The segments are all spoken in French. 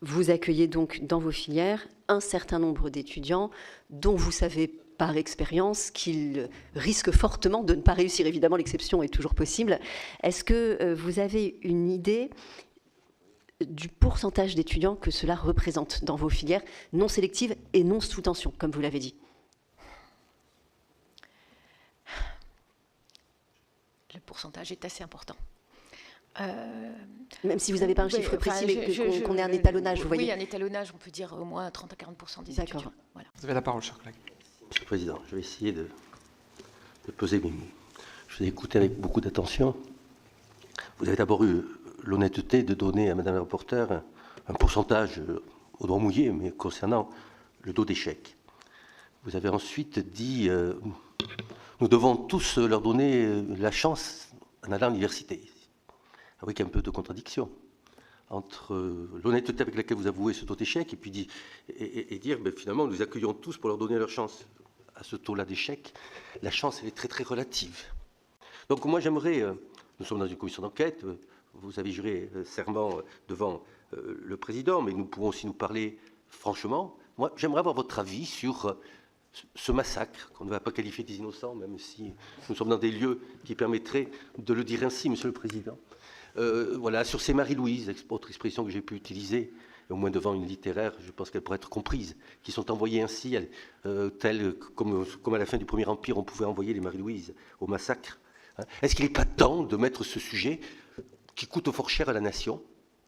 Vous accueillez donc dans vos filières un certain nombre d'étudiants dont vous savez par expérience qu'ils risquent fortement de ne pas réussir. Évidemment, l'exception est toujours possible. Est-ce que vous avez une idée du pourcentage d'étudiants que cela représente dans vos filières non sélectives et non sous tension, comme vous l'avez dit? Le pourcentage est assez important. Même si vous n'avez pas un chiffre précis, mais qu'on ait un étalonnage, vous voyez. Oui, un étalonnage, on peut dire au moins 30 à 40% des étudiants. Voilà. Vous avez la parole, cher collègue. Monsieur le Président, je vais essayer de peser mes mots. Je vous ai écouté avec beaucoup d'attention. Vous avez d'abord eu l'honnêteté de donner à Madame la rapporteure un pourcentage au doigt mouillé, mais concernant le taux d'échec. Vous avez ensuite dit nous devons tous leur donner la chance en allant à l'université, avec un peu de contradiction entre l'honnêteté avec laquelle vous avouez ce taux d'échec et dire ben, finalement nous accueillons tous pour leur donner leur chance. À ce taux-là d'échec, la chance elle est très très relative. Donc moi j'aimerais, nous sommes dans une commission d'enquête, vous avez juré serment devant le président, mais nous pouvons aussi nous parler franchement. Moi j'aimerais avoir votre avis sur ce massacre, qu'on ne va pas qualifier des innocents, même si nous sommes dans des lieux qui permettraient de le dire ainsi, Monsieur le Président. Voilà, sur ces Marie-Louise, autre expression que j'ai pu utiliser, au moins devant une littéraire, je pense qu'elle pourrait être comprise, qui sont envoyées ainsi, telles comme à la fin du Premier Empire, on pouvait envoyer les Marie-Louise au massacre. Hein. Est-ce qu'il n'est pas temps de mettre ce sujet qui coûte fort cher à la nation,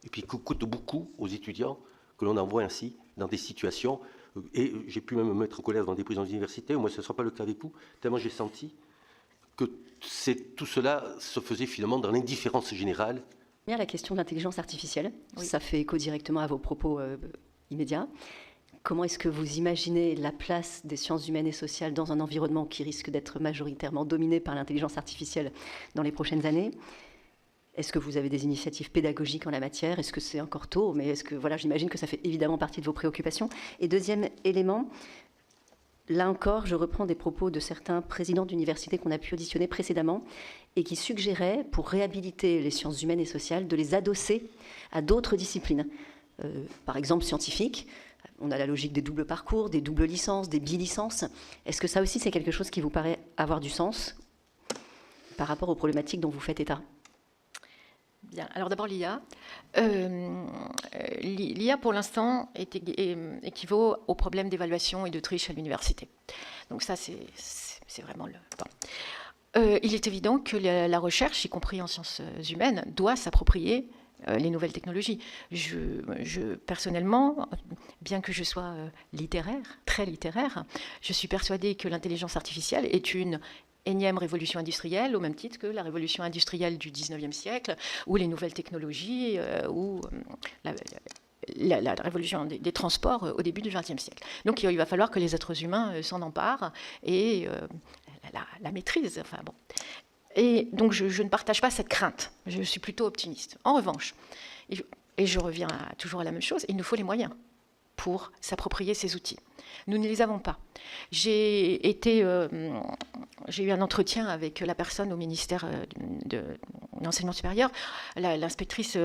et puis qui coûte beaucoup aux étudiants, que l'on envoie ainsi dans des situations, et j'ai pu même me mettre en colère devant des prisons d'université, moi ce ne sera pas le cas avec vous, tellement j'ai senti que tout cela se faisait finalement dans l'indifférence générale. La question de l'intelligence artificielle, oui. Ça fait écho directement à vos propos immédiats. Comment est-ce que vous imaginez la place des sciences humaines et sociales dans un environnement qui risque d'être majoritairement dominé par l'intelligence artificielle dans les prochaines années? Est-ce que vous avez des initiatives pédagogiques en la matière? Est-ce que c'est encore tôt? Mais est-ce que, voilà, j'imagine que ça fait évidemment partie de vos préoccupations. Et deuxième élément, là encore, je reprends des propos de certains présidents d'universités qu'on a pu auditionner précédemment et qui suggéraient, pour réhabiliter les sciences humaines et sociales, de les adosser à d'autres disciplines. Par exemple, scientifiques. On a la logique des doubles parcours, des doubles licences, des bilicences. Est-ce que ça aussi, c'est quelque chose qui vous paraît avoir du sens par rapport aux problématiques dont vous faites état? Bien. Alors d'abord l'IA. L'IA pour l'instant équivaut au problème d'évaluation et de triche à l'université. Donc ça c'est vraiment le... Bon. Il est évident que la recherche, y compris en sciences humaines, doit s'approprier les nouvelles technologies. Personnellement, bien que je sois littéraire, très littéraire, je suis persuadée que l'intelligence artificielle est une énième révolution industrielle, au même titre que la révolution industrielle du 19e siècle, ou les nouvelles technologies, ou la révolution des transports au début du 20e siècle. Donc il va falloir que les êtres humains s'en emparent et la maîtrisent. Enfin, bon. Et donc je ne partage pas cette crainte, je suis plutôt optimiste. En revanche, et je reviens toujours à la même chose, il nous faut les moyens pour s'approprier ces outils. Nous ne les avons pas. J'ai eu un entretien avec la personne au ministère de l'enseignement supérieur, l'inspectrice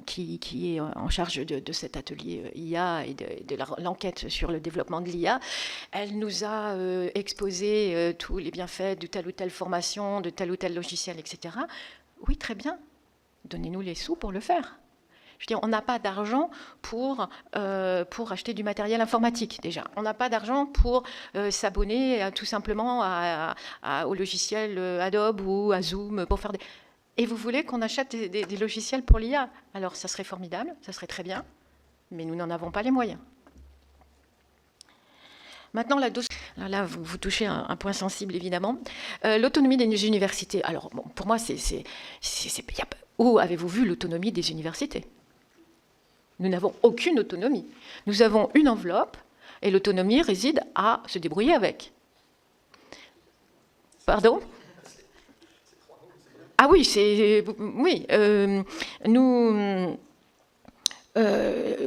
qui est en charge de cet atelier IA et de l'enquête sur le développement de l'IA. Elle nous a exposé tous les bienfaits de telle ou telle formation, de tel ou tel logiciel, etc. Oui, très bien. Donnez-nous les sous pour le faire. Je veux dire, on n'a pas d'argent pour acheter du matériel informatique, déjà. On n'a pas d'argent pour s'abonner tout simplement au logiciel Adobe ou à Zoom pour faire des... Et vous voulez qu'on achète des logiciels pour l'IA? Alors, ça serait formidable, ça serait très bien, mais nous n'en avons pas les moyens. Maintenant, là, vous touchez un point sensible, évidemment. L'autonomie des universités. Alors, bon, pour moi, où avez-vous vu l'autonomie des universités? Nous n'avons aucune autonomie. Nous avons une enveloppe et l'autonomie réside à se débrouiller avec. Pardon? Ah oui,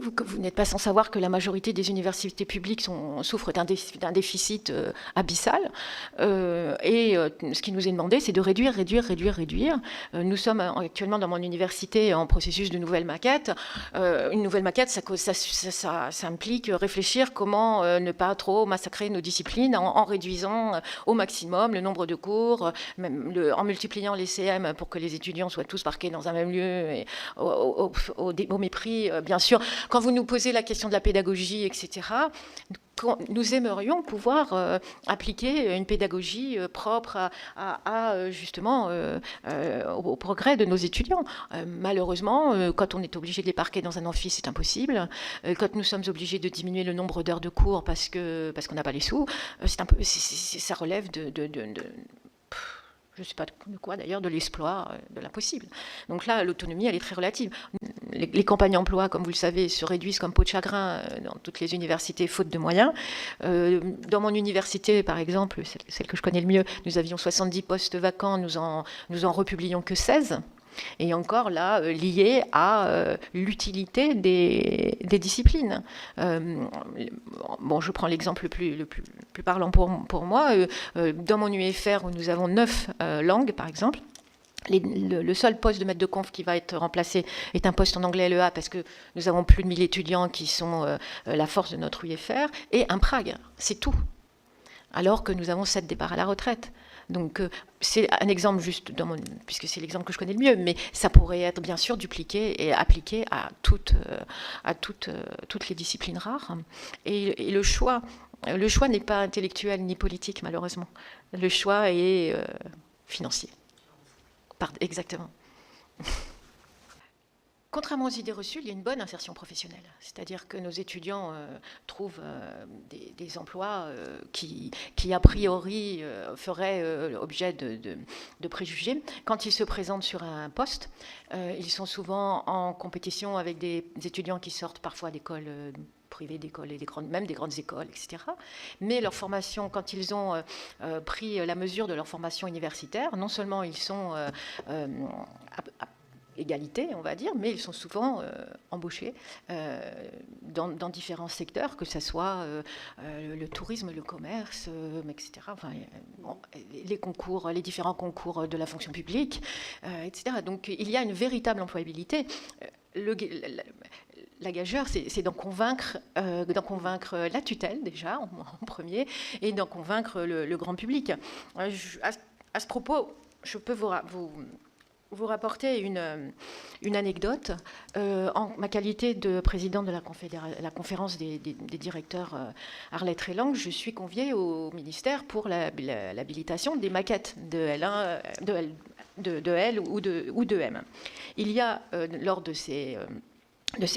vous n'êtes pas sans savoir que la majorité des universités publiques souffrent d'un déficit abyssal. Ce qui nous est demandé, c'est de réduire. Nous sommes actuellement dans mon université en processus de nouvelle maquette. Une nouvelle maquette, ça implique réfléchir comment ne pas trop massacrer nos disciplines en réduisant au maximum le nombre de cours, en multipliant les CM pour que les étudiants soient tous parqués dans un même lieu, et au mépris, bien sûr. Quand vous nous posez la question de la pédagogie, etc., nous aimerions pouvoir appliquer une pédagogie propre justement au progrès de nos étudiants. Malheureusement, quand on est obligé de les parquer dans un amphi, c'est impossible. Quand nous sommes obligés de diminuer le nombre d'heures de cours parce qu'on n'a pas les sous, ça relève je ne sais pas de quoi d'ailleurs, de l'exploit, de l'impossible. Donc là, l'autonomie, elle est très relative. Les campagnes emploi, comme vous le savez, se réduisent comme peau de chagrin dans toutes les universités, faute de moyens. Dans mon université, par exemple, celle que je connais le mieux, nous avions 70 postes vacants, nous en republions que 16. Et encore là, lié à l'utilité des disciplines. Je prends l'exemple le plus parlant pour moi. Dans mon UFR, où nous avons 9 langues, par exemple, le seul poste de maître de conf qui va être remplacé est un poste en anglais LEA, parce que nous avons plus de 1000 étudiants qui sont la force de notre UFR, et un Prague, c'est tout. Alors que nous avons 7 départs à la retraite. Donc c'est un exemple juste, puisque c'est l'exemple que je connais le mieux, mais ça pourrait être bien sûr dupliqué et appliqué à toutes les disciplines rares. Et le choix n'est pas intellectuel ni politique, malheureusement. Le choix est financier. Exactement. Contrairement aux idées reçues, il y a une bonne insertion professionnelle. C'est-à-dire que nos étudiants trouvent des emplois qui a priori, feraient objet de préjugés. Quand ils se présentent sur un poste, ils sont souvent en compétition avec des étudiants qui sortent parfois d'écoles privées, d'écoles et même des grandes écoles, etc. Mais leur formation, quand ils ont pris la mesure de leur formation universitaire, non seulement ils sont égalité, on va dire, mais ils sont souvent embauchés dans différents secteurs, que ce soit le tourisme, le commerce, etc. Enfin, les différents concours de la fonction publique, etc. Donc il y a une véritable employabilité. La gageure, c'est d'en convaincre la tutelle, déjà, en premier, et d'en convaincre le grand public. À ce propos, je peux vous rapporter une anecdote. En ma qualité de présidente de la conférence des directeurs Arlette Rélang, je suis conviée au ministère pour l'habilitation des maquettes de L ou de M. Il y a, lors de ces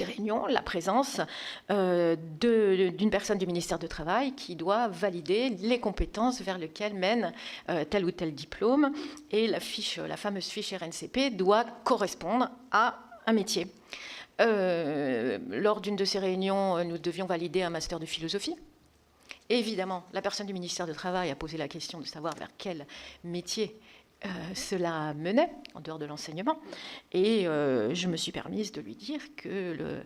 réunions, la présence d'une personne du ministère du Travail qui doit valider les compétences vers lesquelles mène tel ou tel diplôme, et la fameuse fiche RNCP doit correspondre à un métier. Lors d'une de ces réunions, nous devions valider un master de philosophie. Évidemment, la personne du ministère du Travail a posé la question de savoir vers quel métier cela menait, en dehors de l'enseignement, et je me suis permise de lui dire que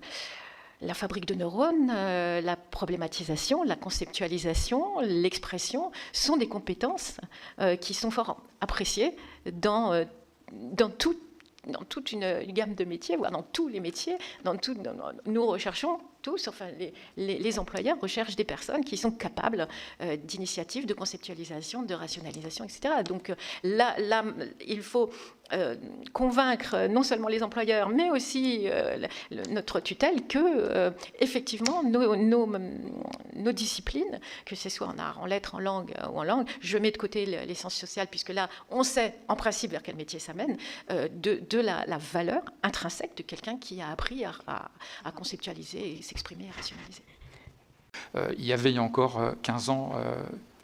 la fabrique de neurones, la problématisation, la conceptualisation, l'expression sont des compétences qui sont fort appréciées dans toute une gamme de métiers, voire dans tous les métiers. Nous recherchons tous, enfin les employeurs recherchent des personnes qui sont capables d'initiatives, de conceptualisation, de rationalisation, etc. Donc là il faut convaincre non seulement les employeurs, mais aussi notre tutelle que effectivement nos disciplines, que ce soit en art, en lettres, en langue ou en langue, je mets de côté les sciences sociales, puisque là on sait en principe vers quel métier ça mène, de la valeur intrinsèque de quelqu'un qui a appris à conceptualiser et s'exprimer et rationaliser. Il y avait il y a encore 15 ans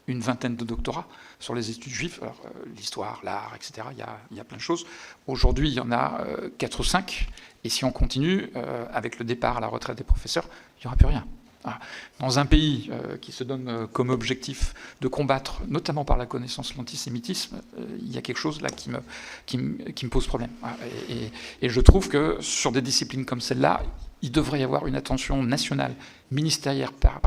une vingtaine de doctorats sur les études juives, alors, l'histoire, l'art, etc. Il y a plein de choses. Aujourd'hui, il y en a 4 ou 5, et si on continue, avec le départ à la retraite des professeurs, il n'y aura plus rien. Dans un pays qui se donne comme objectif de combattre, notamment par la connaissance, l'antisémitisme, il y a quelque chose là qui me pose problème. Et je trouve que sur des disciplines comme celle-là, il devrait y avoir une attention nationale, ministérielle,